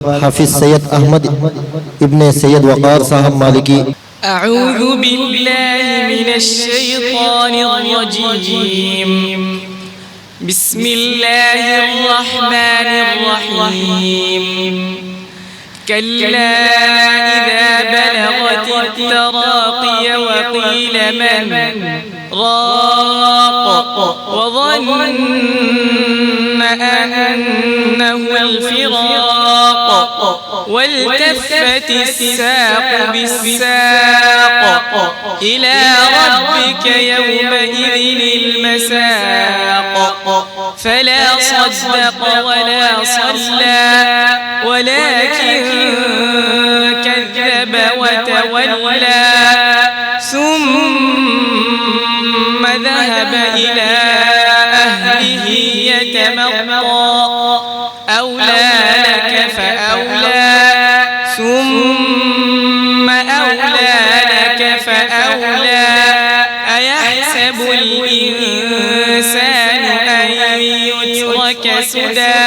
हाफिज सैयद अहमद इब्ने सैयद वक़ार साहब मालिकी। अऊज़ु बिल्लाहि मिनश्शैतानिर्रजीम। बिस्मिल्लाहिर्रहमानिर्रहीम। कल्ला इज़ा बलगतित तराक़िय वक़ील मन राक़ वज़न्न अन्नहुल फ़िराक़ والتفت الساق بالساق إلى ربك يومئذ المساق فلا صدق ولا صلى ولكن كذب وتولى ثم ذهب إلى أهله يتمطى أولى لك فأولى ثم أولى لك فأولى أيحسب الإنسان أن يترك سدى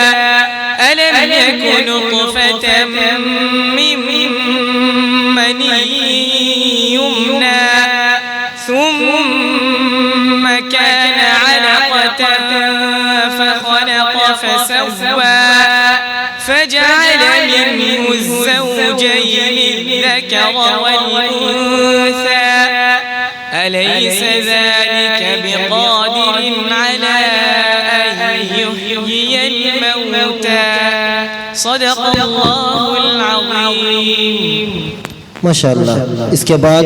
ألم يك نطفة من مني يمنى ثم كان علقة فخلق فسوى فجعل منه الزوجين الذكر والأنثى أليس ذلك بقادر على أن يحيي الموتى صدق الله العظيم। माशाअल्लाह। इसके बाद